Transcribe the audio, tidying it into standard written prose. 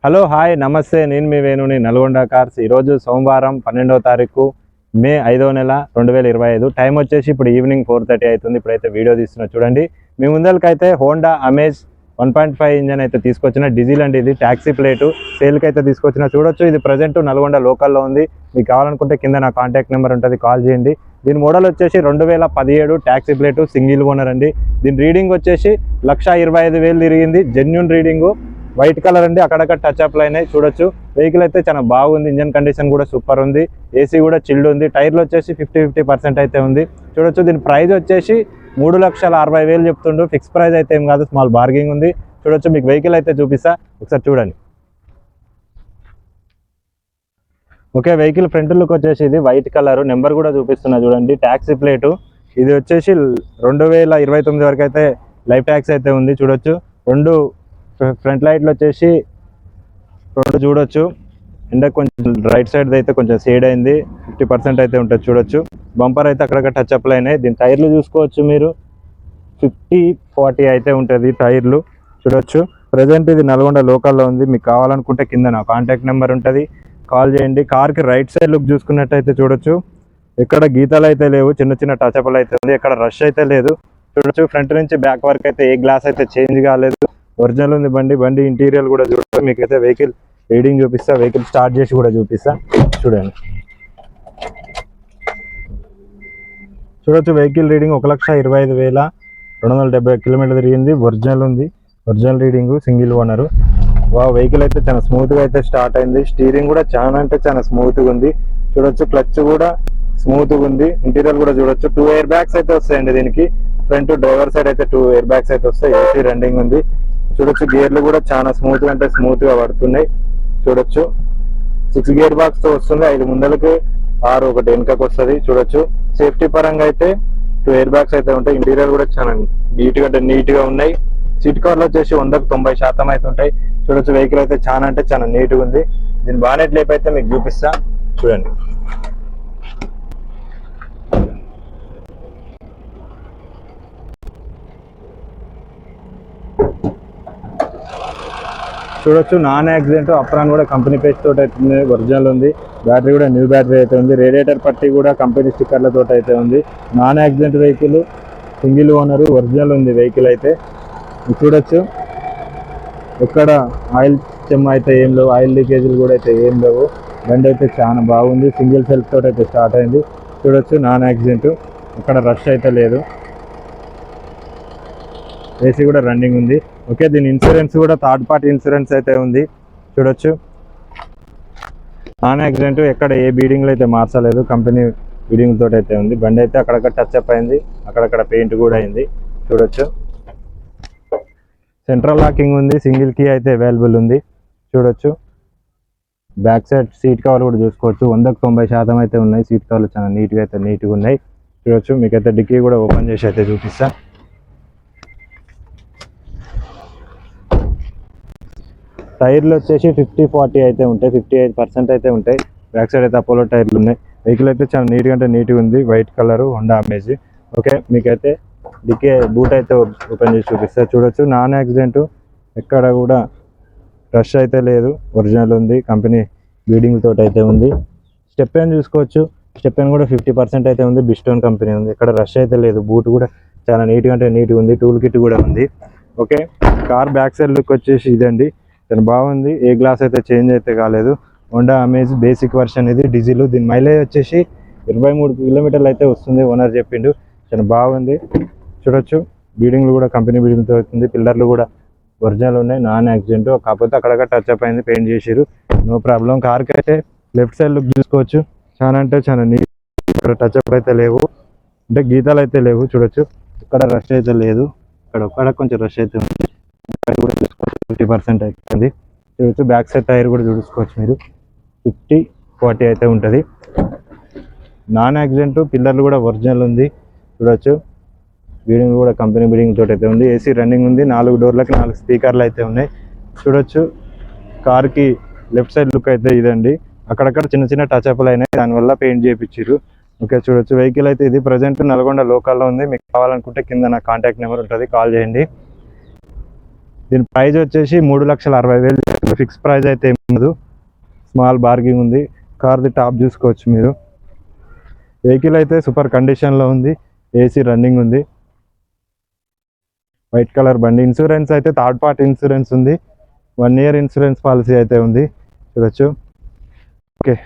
Hello hi నమస్తే, నేను మీ వేణుని Nalgonda cars. ఈరోజు సోమవారం 12వ తారీఖు మే 5వ నెల 2025. టైం వచ్చేసి ఇప్పుడు ఈవినింగ్ 4:30 అవుతుంది. ఇప్పుడైతే వీడియో తీస్తున్నా చూడండి. మీ ముందరికైతే హోండా అమేజ్ 1.5 ఇంజన్ అయితే తీసుకొచ్చిన డీజిల్ అండి. ఇది ట్యాక్సీ ప్లేటు సేల్కి అయితే తీసుకొచ్చిన చూడొచ్చు. ఇది ప్రజెంట్ నల్గొండ లోకల్లో ఉంది. మీకు కావాలనుకుంటే కింద నా కాంటాక్ట్ నెంబర్ ఉంటుంది, కాల్ చేయండి. దీని మోడల్ వచ్చేసి 2017 ట్యాక్సీ ప్లేటు సింగిల్ ఓనర్ అండి. దీని రీడింగ్ వచ్చేసి 1,25,000 తిరిగింది. జెన్యున్ రీడింగు, వైట్ కలర్ అండి. అక్కడక్కడ టచ్ అప్లు అయినాయి చూడొచ్చు. వెహికల్ అయితే చాలా బాగుంది. ఇంజన్ కండిషన్ కూడా సూపర్ ఉంది. ఏసీ కూడా చిల్డ్ ఉంది. టైర్లు వచ్చేసి 50% అయితే ఉంది చూడొచ్చు. దీని ప్రైస్ వచ్చేసి 3,60,000 చెప్తుండ్రు. ఫిక్స్ ప్రైస్ అయితే ఏం కాదు, స్మాల్ బార్గింగ్ ఉంది చూడొచ్చు. మీకు వెహికల్ అయితే చూపిస్తా, ఒకసారి చూడండి. ఓకే, వెహికల్ ఫ్రంట్ లుక్ వచ్చేసి ఇది వైట్ కలర్, నెంబర్ కూడా చూపిస్తున్నా చూడండి. ట్యాక్సీ ప్లేటు ఇది వచ్చేసి 2029 వరకు అయితే లైఫ్ ట్యాక్స్ అయితే ఉంది చూడొచ్చు. రెండు ఫ్రంట్ లైట్లు వచ్చేసి 2 చూడొచ్చు. అండ్ కొంచెం రైట్ సైడ్ అయితే కొంచెం షేడ్ అయింది, 50% అయితే ఉంటుంది చూడొచ్చు. బంపర్ అయితే అక్కడక్కడ టచ్ అప్లు అయినాయి. దీని టైర్లు చూసుకోవచ్చు మీరు, 50-40 అయితే ఉంటుంది టైర్లు చూడొచ్చు. ప్రజెంట్ ఇది నల్గొండ లోకల్లో ఉంది. మీకు కావాలనుకుంటే కింద నా కాంటాక్ట్ నెంబర్ ఉంటుంది, కాల్ చేయండి. కార్కి రైట్ సైడ్ లుక్ చూసుకున్నట్టయితే చూడొచ్చు. ఎక్కడ గీతలు అయితే లేవు, చిన్న చిన్న టచ్ అప్లు అయితే ఉంది. ఎక్కడ రష్ అయితే లేదు చూడొచ్చు. ఫ్రంట్ నుంచి బ్యాక్ వరకు అయితే ఏ గ్లాస్ అయితే చేంజ్ కాలేదు, ఒరిజినల్ ఉంది బండి ఇంటీరియర్ కూడా చూడొచ్చు. మీకైతే వెహికల్ రీడింగ్ చూపిస్తా, వెహికల్ స్టార్ట్ చేసి కూడా చూపిస్తా చూడండి. చూడొచ్చు వెహికల్ రీడింగ్ 1,25,270 కిలోమీటర్లు తిరిగింది. ఒరిజినల్ ఉంది, original reading, single owner. Vehicle అయితే చాలా స్మూత్గా అయితే స్టార్ట్ అయింది. స్టీరింగ్ కూడా చాలా అంటే చాలా స్మూత్గా ఉంది చూడొచ్చు. క్లచ్ కూడా స్మూత్గా ఉంది. ఇంటీరియర్ కూడా చూడొచ్చు. 2 ఎయిర్ బ్యాగ్స్ అయితే వస్తాయండి దీనికి. ఫ్రంట్ డ్రైవర్ సైడ్ అయితే 2 ఎయిర్ బ్యాగ్స్ అయితే వస్తాయి. ఏసీ రన్నింగ్ ఉంది చూడొచ్చు. గేర్లు కూడా చాలా స్మూత్గా అంటే స్మూత్గా పడుతున్నాయి చూడొచ్చు. 6 గేర్ బాక్స్ తో వస్తుంది. 5 ముందలకి 6 ఒకటి వెనుకకు వస్తుంది చూడొచ్చు. సేఫ్టీ పరంగా అయితే 2 ఎయిర్ బ్యాగ్స్ అయితే ఉంటాయి. ఇంటీరియర్ కూడా చాలా నీట్ గా ఉన్నాయి. సీట్ కవర్లు వచ్చేసి 100కు 90% అయితే ఉంటాయి చూడొచ్చు. వెహికల్ అయితే చాలా అంటే చాలా నీట్గా ఉంది. దీని బానెట్ లేపు అయితే మీకు చూపిస్తా చూడండి. చూడొచ్చు నాన్ యాక్సిడెంట్, అప్రాన్ కూడా కంపెనీ పేజ్ తోటి అయితే ఒరిజినల్ ఉంది. బ్యాటరీ కూడా న్యూ బ్యాటరీ అయితే ఉంది. రేడియేటర్ పట్టి కూడా కంపెనీ స్టిక్కర్లతో అయితే ఉంది. Non accident vehicle, single owner, original ఉంది వెహికల్ అయితే చూడొచ్చు. ఎక్కడ ఆయిల్ చెమ్మ అయితే ఏం లేవు, ఆయిల్ లీకేజీలు కూడా అయితే ఏం లేవు. బండి అయితే చాలా బాగుంది. సింగిల్ సెల్ఫ్ తోటి అయితే స్టార్ట్ అయింది చూడొచ్చు. నాన్ యాక్సిడెంట్, ఇక్కడ రష్ అయితే లేదు. ఏసీ కూడా రన్నింగ్ ఉంది. ఓకే, దీని ఇన్సూరెన్స్ కూడా థర్డ్ పార్టీ ఇన్సూరెన్స్ అయితే ఉంది చూడొచ్చు. నాన్ యాక్సిడెంట్, ఎక్కడ ఏ బీడింగ్లో అయితే మార్చలేదు, కంపెనీ బీడింగ్ తోటి అయితే ఉంది. బండి అయితే అక్కడక్కడ టచ్ అప్ అయింది, అక్కడక్కడ పెయింట్ కూడా అయింది చూడొచ్చు. సెంట్రల్ లాకింగ్ ఉంది. సింగిల్ కీ అయితే అవైలబుల్ ఉంది చూడొచ్చు. బ్యాక్ సైడ్ సీట్ కవర్ కూడా చూసుకోవచ్చు. 100కు 90% అయితే ఉన్నాయి. సీట్ కవర్లు చాలా నీట్గా ఉన్నాయి చూడొచ్చు. మీకైతే డిక్కీ కూడా ఓపెన్ చేసి అయితే చూపిస్తా. టైర్లు వచ్చేసి 50-40 అయితే ఉంటాయి, 58% అయితే ఉంటాయి. బ్యాక్ సైడ్ అయితే అపోలో టైర్లు ఉన్నాయి. వెహికల్ అయితే చాలా నీట్గా ఉంది. White colour Honda amaze. Okay, మీకైతే డికే బూట్ అయితే ఓపెన్ చేసి చూపిస్తా చూడొచ్చు. నాన్ యాక్సిడెంట్, ఎక్కడ కూడా రష్ అయితే లేదు, ఒరిజినల్ ఉంది. కంపెనీ బీడింగ్ తోటి అయితే ఉంది. స్టెప్ పెయిన్ చూసుకోవచ్చు. స్టెప్ పెయిన్ కూడా 50% అయితే ఉంది. బిస్టోన్ కంపెనీ ఉంది. ఎక్కడ రష్ అయితే లేదు. బూట్ కూడా చాలా నీట్గా ఉంది. టూల్ కిట్ కూడా ఉంది. Okay, car back side look వచ్చేసి ఇదండి. చాలా బాగుంది. ఏ గ్లాస్ అయితే చేంజ్ అయితే కాలేదు. హోండా అమేజ్ బేసిక్ వర్షన్ ఇది, డీజిల్. దీని మైలేజ్ వచ్చేసి 23 కిలోమీటర్లు అయితే వస్తుంది, ఓనర్ చెప్పిండు. చాలా బాగుంది చూడొచ్చు. బీడింగ్లు కూడా కంపెనీ బీడింగ్తో అవుతుంది. పిల్లర్లు కూడా ఒరిజినల్ ఉన్నాయి, నాన్ యాక్సిడెంట్. కాకపోతే అక్కడక్కడ టచ్ అప్ అయింది, పెయింట్ చేసిరు, నో ప్రాబ్లం. కార్కి అయితే లెఫ్ట్ సైడ్ లుక్ చూసుకోవచ్చు. చాలా అంటే చాలా నీట్. ఇక్కడ టచ్ అప్ అయితే లేవు, అంటే గీతాలు అయితే లేవు చూడొచ్చు. ఇక్కడ రష్ అయితే లేదు, ఇక్కడ కొంచెం రష్ అయితే ఉంది. కూడా చూసుకోవచ్చు, 50% అవుతుంది చూడొచ్చు. బ్యాక్ సైడ్ టైర్ కూడా చూసుకోవచ్చు మీరు, 50-40 అయితే ఉంటుంది. నాన్ యాక్సిడెంట్, పిల్లర్లు కూడా ఒరిజినల్ ఉంది చూడొచ్చు. బీడింగ్ కూడా కంపెనీ బీడింగ్ తోటి అయితే ఉంది. ఏసీ రన్నింగ్ ఉంది. 4 డోర్లకి 4 స్పీకర్లు అయితే ఉన్నాయి చూడొచ్చు. కార్కి లెఫ్ట్ సైడ్ లుక్ అయితే ఇదండి. అక్కడక్కడ చిన్న టచ్ అప్లు అయినాయి, దానివల్ల పెయింట్ చేయించారు. ఓకే, చూడొచ్చు. వెహికల్ అయితే ఇది ప్రజెంట్ నల్గొండ లోకల్లో ఉంది. మీకు కావాలనుకుంటే కింద నా కాంటాక్ట్ నెంబర్ ఉంటుంది, కాల్ చేయండి. దీని ప్రైస్ వచ్చేసి 3,60,000 ఫిక్స్ ప్రైస్ అయితే ఏం ఉండదు, స్మాల్ బార్గింగ్ ఉంది. కార్ది టాప్ చూసుకోవచ్చు మీరు. వెహికల్ అయితే సూపర్ కండిషన్లో ఉంది, ఏసీ రన్నింగ్ ఉంది, వైట్ కలర్ బండి. ఇన్సూరెన్స్ అయితే థర్డ్ పార్టీ ఇన్సూరెన్స్ ఉంది, 1 year ఇన్సూరెన్స్ పాలసీ అయితే ఉంది, చూడొచ్చు. ఓకే.